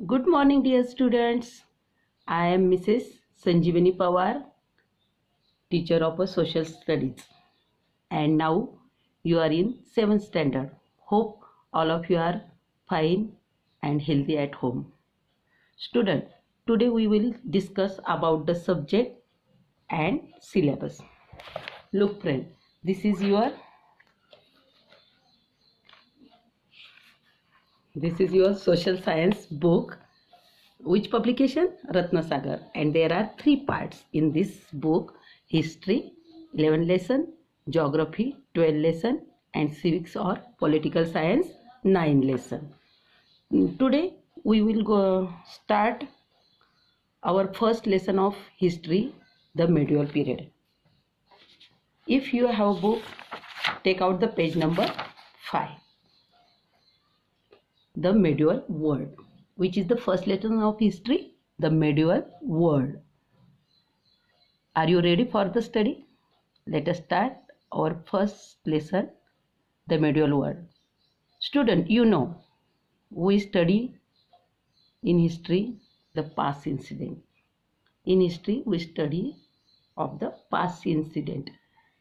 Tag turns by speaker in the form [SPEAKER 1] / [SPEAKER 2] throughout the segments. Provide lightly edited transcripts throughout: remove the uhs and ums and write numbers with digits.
[SPEAKER 1] Good morning, dear students. I am Mrs. Sanjeevani Pawar, teacher of Social Studies, and now you are in 7th standard. Hope all of you are fine and healthy at home. Student, today we will discuss about the subject and syllabus. Look, friend, this is your social science book. Which publication? Ratnasagar. And there are 3 parts in this book: history, 11 lesson, geography, 12 lesson, and civics or political science, 9 lesson. Today we will go start our first lesson of history, the medieval period. If you have a book, take out the page number 5. The medieval world, which is the first lesson of history, the medieval world. Are you ready for the study? Let us start our first lesson, the medieval world. Student, you know, we study in history the past incident. In history, we study of the past incident.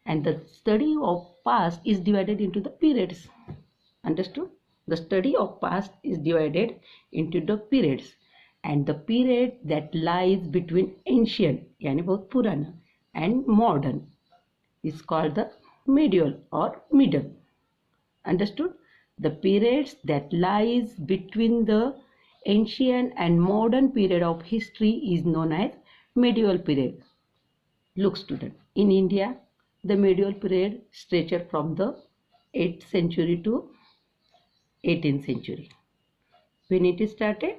[SPEAKER 1] And the study of past is divided into the periods. Understood? The study of past is divided into the periods. And the period that lies between ancient, yani both Purana, and modern is called the medieval or middle. Understood? The periods that lies between the ancient and modern period of history is known as medieval period. Look, student, in India, the medieval period stretched from the 8th century to 18th century. When it started?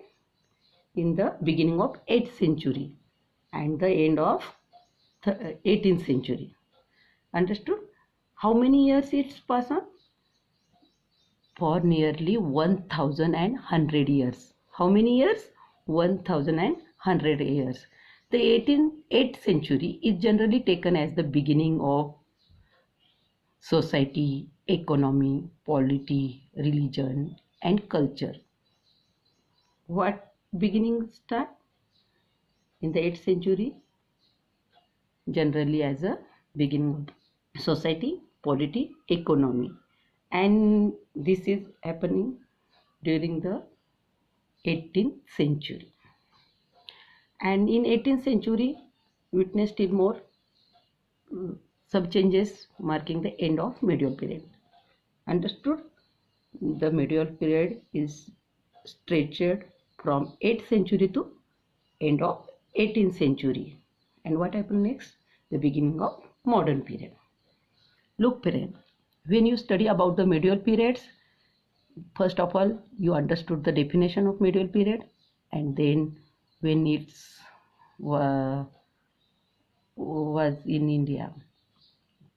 [SPEAKER 1] In the beginning of 8th century and the end of 18th century. Understood? How many years it's passed on? For nearly 1100 years. How many years? 1100 years. The 8th century is generally taken as the beginning of society, economy, polity, religion, and culture. What beginning start? In the 8th century, generally as a beginning of society, polity, economy. And this is happening during the 18th century. And in 18th century, witnessed still more sub changes marking the end of medieval period. Understood? The medieval period is stretched from 8th century to end of 18th century. And what happened next? The beginning of modern period. Look, parent, when you study about the medieval periods, first of all, you understood the definition of medieval period, and then when it's was in India,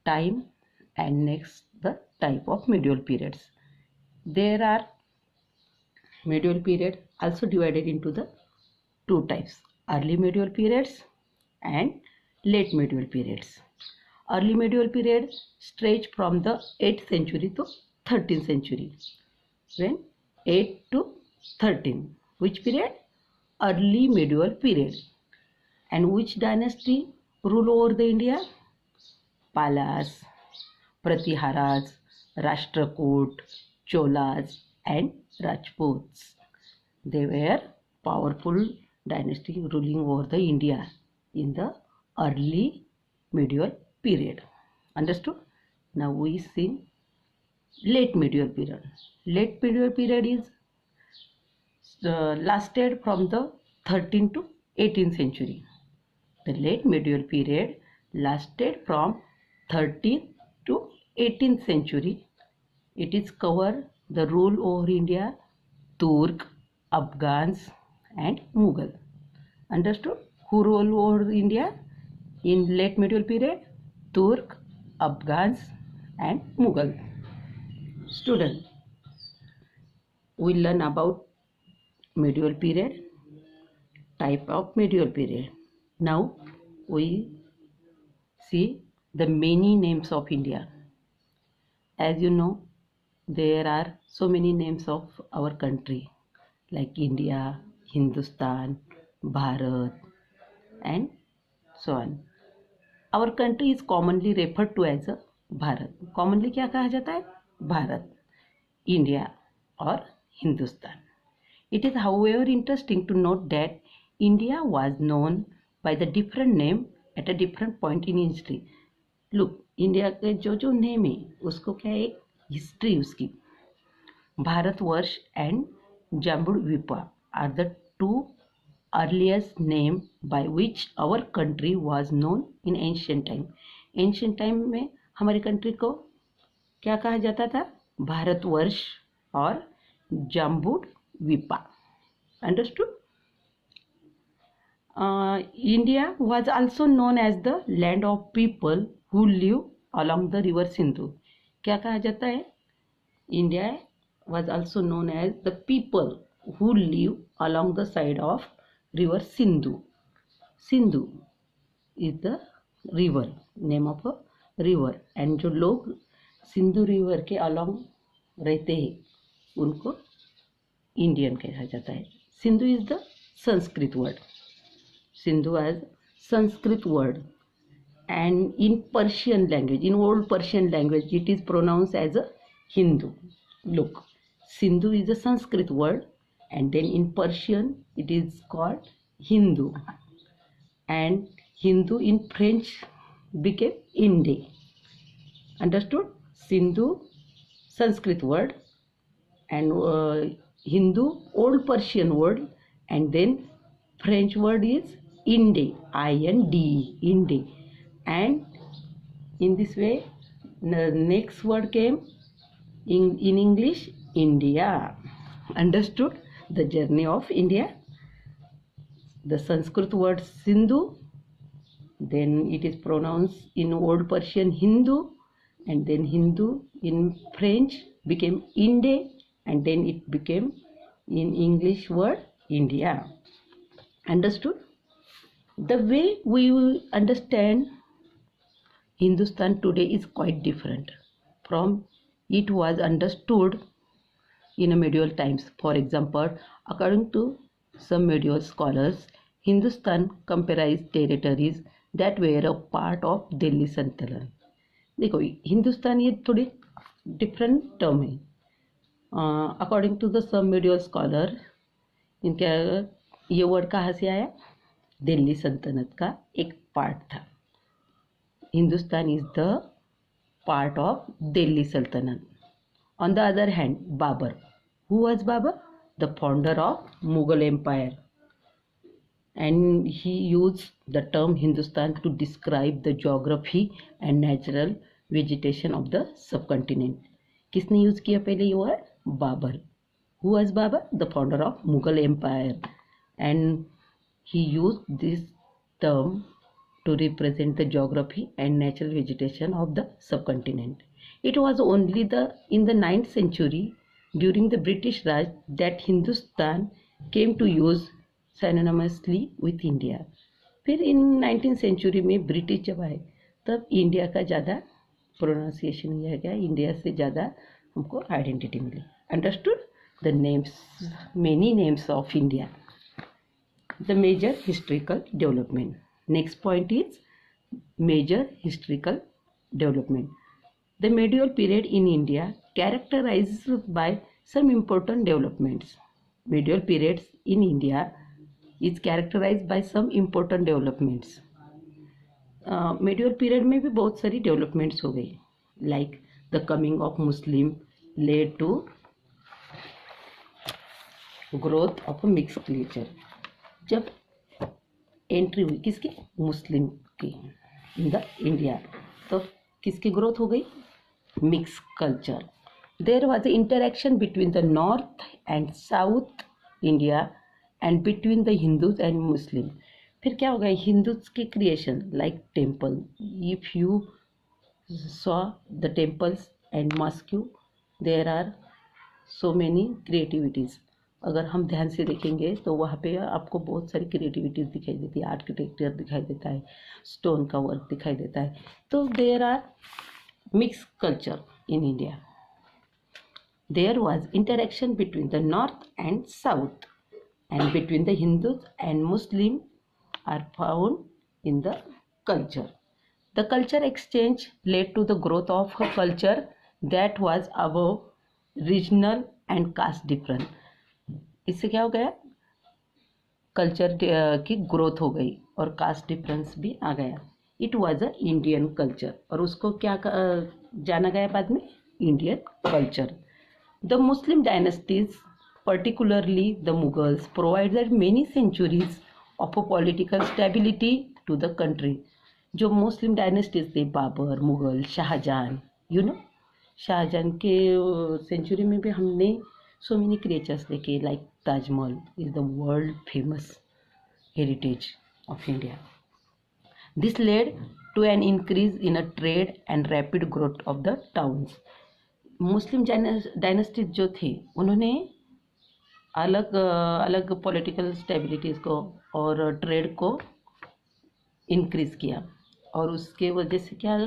[SPEAKER 1] time, and next the type of medieval periods. There are medieval period also divided into the 2 types: early medieval periods and late medieval periods. Early medieval period stretch from the 8th century to 13th century. When 8 to 13, which period? Early medieval period. And which dynasty rule over the India? Palas, Pratiharas, Rashtrakoot, Cholas, and Rajputs. They were powerful dynasty ruling over the India in the early medieval period. Understood? Now we see late medieval period. Late medieval period is lasted from the 13th to 18th century. The late medieval period lasted from 13th to 18th century. It is cover the rule over India, Turk, Afghans, and Mughal. Understood? Who rule over India in late medieval period? Turk, Afghans, and Mughal. Student, we learn about medieval period, type of medieval period. Now we see the many names of India. As you know, there are so many names of our country like India, Hindustan, Bharat, and so on. Our country is commonly referred to as a Bharat. Commonly क्या कहा जाता है? Bharat, India or Hindustan. It is however interesting to note that India was known by the different name at a different point in history. Look, India के जो name है उसको क्या है, हिस्ट्री उसकी. Bharatvarsh and Jambudvipa are the two earliest name by which our country was known in ancient time. Ancient time में हमारी country को क्या कहा जाता था? भारतवर्ष और जाम्बुद्वीपा. Understood? India was also known as the land of people who live along the river Sindhu. क्या कहा जाता है? India was also known as the people who live along the side of river Sindhu. Sindhu is the river, name of a river, and जो लोग Sindhu river के along रहते हैं उनको इंडियन कहा जाता है. Sindhu is the Sanskrit word. Sindhu as Sanskrit word, and in Persian language, in old Persian language, it is pronounced as a Hindu. Look, Sindhu is a Sanskrit word, and then in Persian it is called Hindu, and Hindu in French became Inde. Understood? Sindhu, Sanskrit word, and Hindu, old Persian word, and then French word is Inde, I-N-D-E, Inde. And in this way, the next word came in English, India. Understood the journey of India? The Sanskrit word Sindhu, then it is pronounced in Old Persian Hindu, and then Hindu in French became Inde, and then it became in English word India. Understood? The way we understand Hindustan today is quite different from it was understood in medieval times. For example, according to some medieval scholars, Hindustan comprised territories that were a part of Delhi Sultanate. देखो, हिंदुस्तान ये थोड़ी different term है. According to the some medieval scholar, इनका ये word कहाँ से आया? दिल्ली सल्तनत का एक पार्ट था. Hindustan is the part of Delhi sultanate. On the other hand, Babur, who was Babur? The founder of Mughal empire, and he used the term Hindustan to describe the geography and natural vegetation of the subcontinent. किसने use किया पहले ये word? Babur. Who was Babur? The founder of Mughal Empire, and he used this term to represent the geography and natural vegetation of the subcontinent. It was only in the 9th century during the British Raj that Hindustan came to use synonymously with India. फिर इन 19th century में British जब आए तब India का ज़्यादा pronunciation किया गया, India से ज़्यादा हमको आइडेंटिटी मिली. Understood the names, many names of India. The major historical development. Next point is major historical development. द medieval period in India characterized by some important developments. Medieval periods in India is characterized by some important developments. Medieval period में भी बहुत सारी developments हो गई, like the coming of Muslim led to growth of mix culture. जब entry हुई किसकी? मुस्लिम की इन द इंडिया, तो किसकी ग्रोथ हो गई? Mix culture. There was a interaction between the north and south India and between the Hindus and Muslim. फिर क्या हो गया? हिंदूज की creation like temple. If you saw the temples and mosque, there are so many creativities. अगर हम ध्यान से देखेंगे तो वहाँ पे आपको बहुत सारी क्रिएटिविटीज़ दिखाई देती है. आर्किटेक्चर दिखाई देता है, स्टोन का वर्क दिखाई देता है. तो there are mix culture in India. There was interaction between the north and south. and between the Hindus and Muslims are found in the culture. The culture exchange led to the growth of a culture that was above regional and caste different. इससे क्या हो गया, culture की growth हो गई और cast difference भी आ गया. It was a Indian culture, और उसको क्या जाना गया बाद में, Indian culture. The Muslim dynasties, particularly the Mughals, provided many centuries of a political stability to the country. जो मुस्लिम डायनेस्टीज थे, बाबर, मुगल, शाहजहान, शाहजहान के सेंचुरी में भी हमने so many creatures देखे, like Taj Mahal is the world famous heritage of India. This led to an increase in a trade and rapid growth of the towns. Muslim dynasties जो थे उन्होंने अलग अलग पॉलिटिकल स्टेबिलिटीज को और trade को increase किया, और उसके वजह से क्या,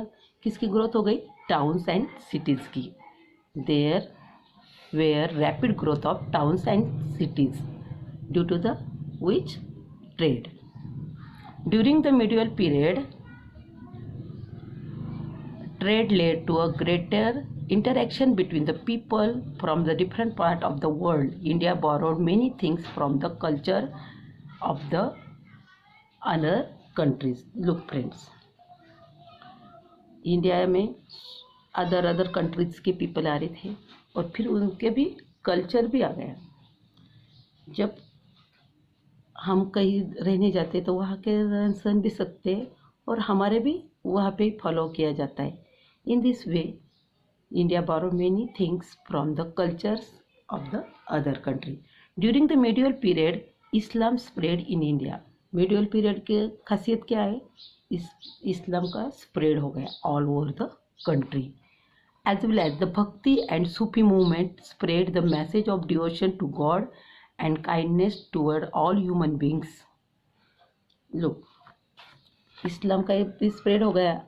[SPEAKER 1] किसकी ग्रोथ हो गई, टाउन्स एंड सिटीज़ की. There were rapid growth of towns and cities due to the which trade. During the medieval period, trade led to a greater interaction between the people from the different part of the world. India borrowed many things from the culture of the other countries. Look friends, India में other countries के people आ रहे थे, और फिर उनके भी culture भी आ गया. जब हम कहीं रहने जाते तो वहाँ के रहन सहन भी सकते हैं, और हमारे भी वहाँ पे फॉलो किया जाता है. In this way India borrowed many things from the cultures of the other country. During the medieval period, Islam spread in India. Medieval period की खासियत क्या है, इस्लाम का स्प्रेड हो गया all over the country. As well as the Bhakti and Sufi movement spread the message of devotion to God and kindness toward all human beings. Look, इस्लाम का भी spread हो गया,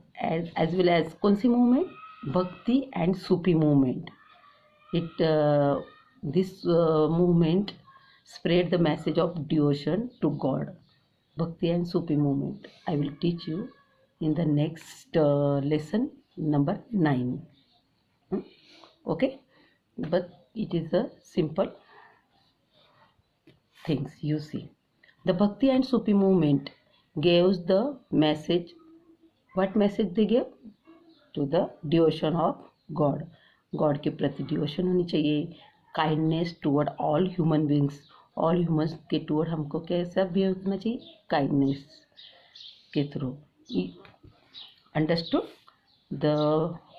[SPEAKER 1] as well as कौन सी movement, Bhakti and Sufi movement. This movement spread the message of devotion to God. Bhakti and Sufi movement. I will teach you in the next lesson number 9. Okay, but it is a simple things you see. The Bhakti and Sufi movement gave the message. What message they gave? To the devotion of God. God के प्रति devotion होनी चाहिए. Kindness toward all human beings, all humans के toward हमको कैसा behave करना चाहिए, kindness के थ्रू. Understood the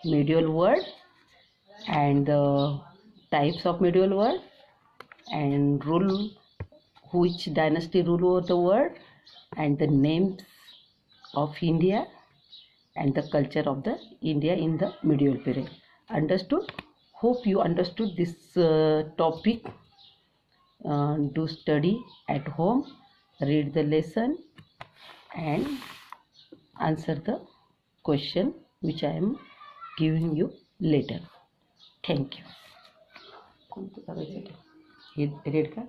[SPEAKER 1] medieval world and the types of medieval world and rule, which dynasty rule over the world, and the names of India and the culture of the India in the medieval period. Understood? Hope you understood this topic. Do study at home, read the lesson and answer the question which I am giving you later. Thank you. Read का